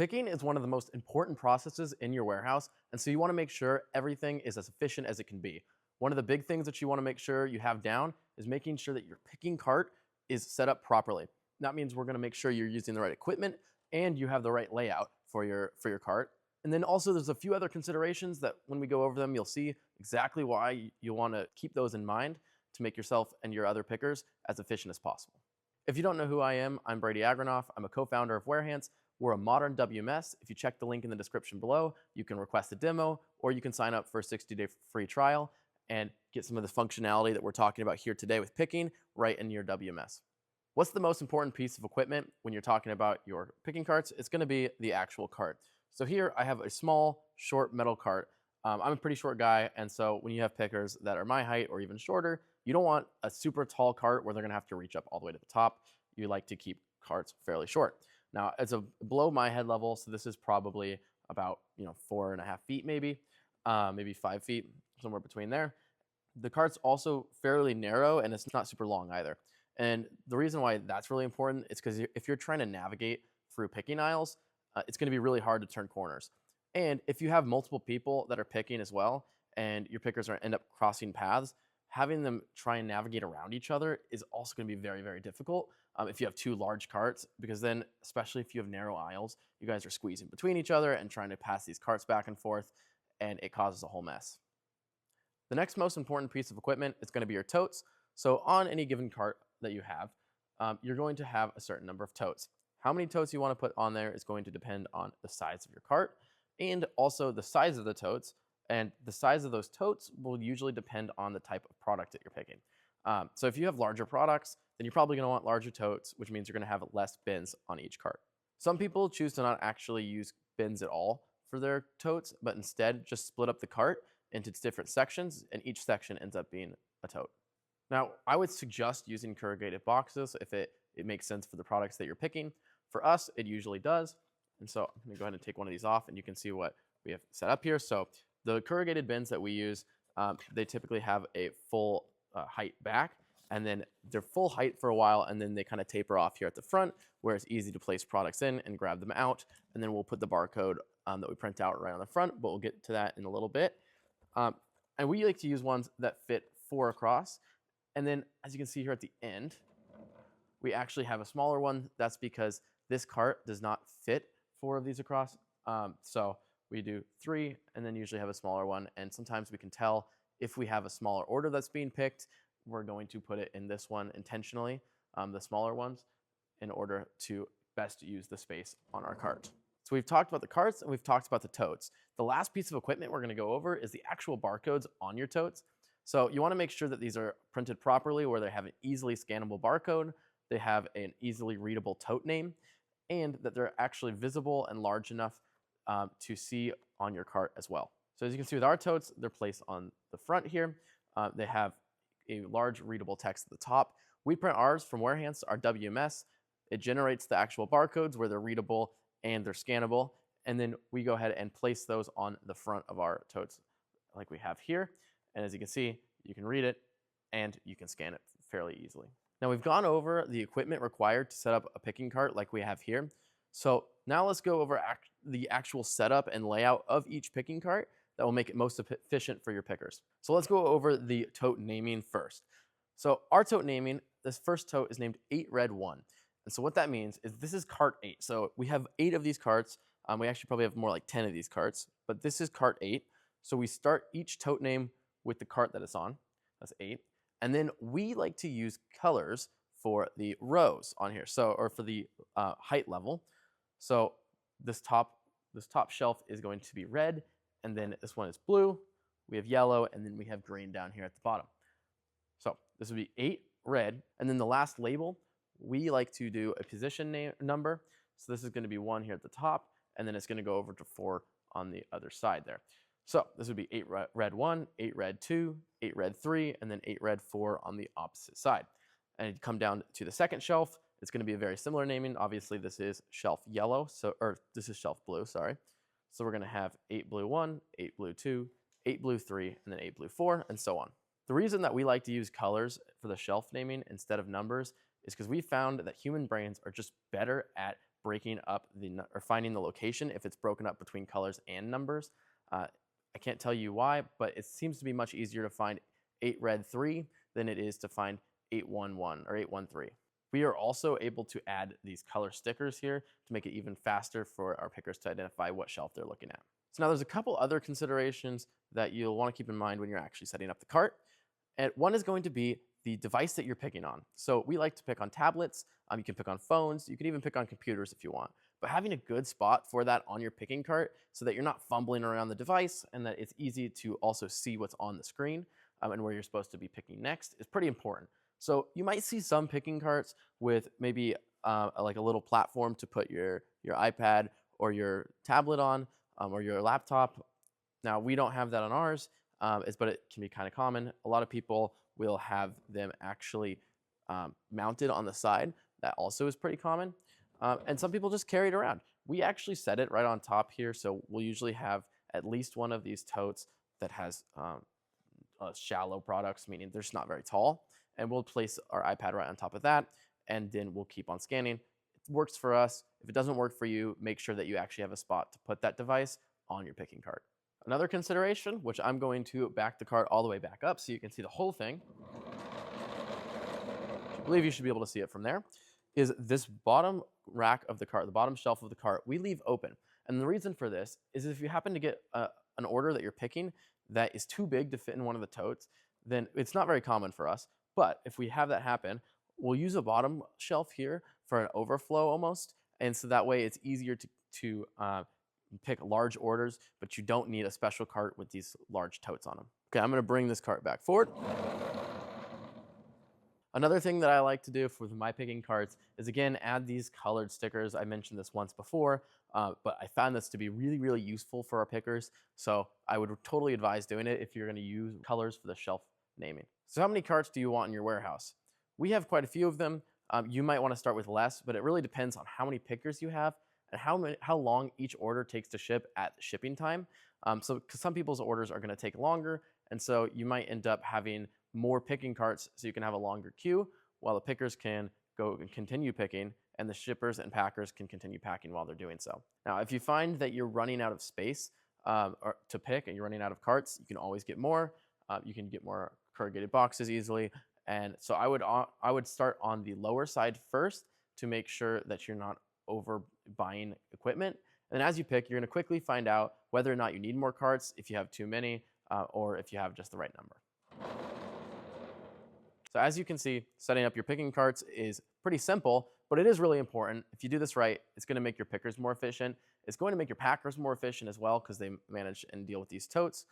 Picking is one of the most important processes in your warehouse, and so you want to make sure everything is as efficient as it can be. One of the big things that you want to make sure you have down is making sure that your picking cart is set up properly. That means we're going to make sure you're using the right equipment and you have the right layout for your cart. And then also there's a few other considerations that when we go over them, you'll see exactly why you want to keep those in mind to make yourself and your other pickers as efficient as possible. If you don't know who I am, I'm Brady Agronoff. I'm a co-founder of Warehance. We're a modern WMS. If you check the link in the description below, you can request a demo or you can sign up for a 60-day free trial and get some of the functionality that we're talking about here today with picking right in your WMS. What's the most important piece of equipment when you're talking about your picking carts? It's going to be the actual cart. So here I have a small, short metal cart. I'm a pretty short guy, and so when you have pickers that are my height or even shorter, you don't want a super tall cart where they're going to have to reach up all the way to the top. You like to keep carts fairly short. Now, it's below my head level, so this is probably about 4.5 feet, maybe 5 feet, somewhere between there. The cart's also fairly narrow, and it's not super long either. And the reason why that's really important is because if you're trying to navigate through picking aisles, it's going to be really hard to turn corners. And if you have multiple people that are picking as well, and your pickers end up crossing paths, having them try and navigate around each other is also going to be very, very difficult if you have two large carts, because then, especially if you have narrow aisles, you guys are squeezing between each other and trying to pass these carts back and forth, and it causes a whole mess. The next most important piece of equipment is going to be your totes. So on any given cart that you have, you're going to have a certain number of totes. How many totes you want to put on there is going to depend on the size of your cart and also the size of the totes. And the size of those totes will usually depend on the type of product that you're picking. So if you have larger products, then you're probably going to want larger totes, which means you're going to have less bins on each cart. Some people choose to not actually use bins at all for their totes, but instead just split up the cart into different sections, and each section ends up being a tote. Now, I would suggest using corrugated boxes if it makes sense for the products that you're picking. For us, it usually does. And so I'm going to go ahead and take one of these off, and you can see what we have set up here. So the corrugated bins that we use, they typically have a full height back, and then they're full height for a while, and then they kind of taper off here at the front, where it's easy to place products in and grab them out. And then we'll put the barcode that we print out right on the front, but we'll get to that in a little bit. And we like to use ones that fit 4 across. And then, as you can see here at the end, we actually have a smaller one. That's because this cart does not fit 4 of these across. So we do 3 and then usually have a smaller one. And sometimes we can tell if we have a smaller order that's being picked, we're going to put it in this one intentionally, the smaller ones, in order to best use the space on our cart. So we've talked about the carts and we've talked about the totes. The last piece of equipment we're going to go over is the actual barcodes on your totes. So you want to make sure that these are printed properly, where they have an easily scannable barcode, they have an easily readable tote name, and that they're actually visible and large enough to see on your cart as well. So as you can see with our totes, they're placed on the front here. They have a large readable text at the top. We print ours from Warehance, our WMS. It generates the actual barcodes where they're readable and they're scannable. And then we go ahead and place those on the front of our totes like we have here. And as you can see, you can read it and you can scan it fairly easily. Now we've gone over the equipment required to set up a picking cart like we have here. So now let's go over the actual setup and layout of each picking cart that will make it most efficient for your pickers. So let's go over the tote naming first. So our tote naming, this first tote is named 8 Red 1. And so what that means is this is cart 8. So we have 8 of these carts. We actually probably have more like 10 of these carts, but this is cart 8. So we start each tote name with the cart that it's on. That's 8. And then we like to use colors for the rows on here, or for the height level. So this top shelf is going to be red, and then this one is blue. We have yellow, and then we have green down here at the bottom. So this would be 8 red, and then the last label, we like to do a position number. So this is going to be 1 here at the top, and then it's going to go over to 4 on the other side there. So this would be 8 red 1, 8 red 2, 8 red 3, and then 8 red 4 on the opposite side. And you come down to the second shelf, it's going to be a very similar naming. Obviously, this is shelf yellow, or this is shelf blue, sorry. So we're going to have 8 blue 1, 8 blue 2, 8 blue 3, and then 8 blue 4, and so on. The reason that we like to use colors for the shelf naming instead of numbers is because we found that human brains are just better at breaking up or finding the location if it's broken up between colors and numbers. I can't tell you why, but it seems to be much easier to find 8 red 3 than it is to find 811 or 813. We are also able to add these color stickers here to make it even faster for our pickers to identify what shelf they're looking at. So now there's a couple other considerations that you'll want to keep in mind when you're actually setting up the cart. And one is going to be the device that you're picking on. So we like to pick on tablets. You can pick on phones. You can even pick on computers if you want. But having a good spot for that on your picking cart so that you're not fumbling around the device and that it's easy to also see what's on the screen and where you're supposed to be picking next is pretty important. So you might see some picking carts with maybe like a little platform to put your iPad or your tablet on or your laptop. Now, we don't have that on ours, but it can be kind of common. A lot of people will have them actually mounted on the side. That also is pretty common. And some people just carry it around. We actually set it right on top here, so we'll usually have at least one of these totes that has shallow products, meaning they're just not very tall. And we'll place our iPad right on top of that, and then we'll keep on scanning. It works for us. If it doesn't work for you, make sure that you actually have a spot to put that device on your picking cart. Another consideration, which I'm going to back the cart all the way back up so you can see the whole thing. I believe you should be able to see it from there, is this bottom rack of the cart, the bottom shelf of the cart, we leave open. And the reason for this is if you happen to get an order that you're picking that is too big to fit in one of the totes, then it's not very common for us. But if we have that happen, we'll use a bottom shelf here for an overflow almost. And so that way it's easier to pick large orders, but you don't need a special cart with these large totes on them. Okay, I'm gonna bring this cart back forward. Another thing that I like to do for my picking carts is, again, add these colored stickers. I mentioned this once before, but I found this to be really, really useful for our pickers. So I would totally advise doing it if you're gonna use colors for the shelf naming. So how many carts do you want in your warehouse? We have quite a few of them. You might wanna start with less, but it really depends on how many pickers you have and how long each order takes to ship at shipping time. So because some people's orders are gonna take longer, and so you might end up having more picking carts so you can have a longer queue while the pickers can go and continue picking and the shippers and packers can continue packing while they're doing so. Now, if you find that you're running out of space or to pick and you're running out of carts, you can always get more. You can get more corrugated boxes easily. And so I would start on the lower side first to make sure that you're not over buying equipment. And as you pick, you're gonna quickly find out whether or not you need more carts, if you have too many, or if you have just the right number. So as you can see, setting up your picking carts is pretty simple, but it is really important. If you do this right, it's gonna make your pickers more efficient. It's going to make your packers more efficient as well because they manage and deal with these totes.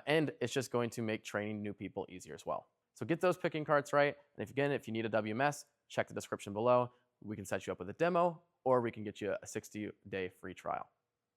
And it's just going to make training new people easier as well. So get those picking carts right. And if you need a WMS, check the description below. We can set you up with a demo, or we can get you a 60-day free trial.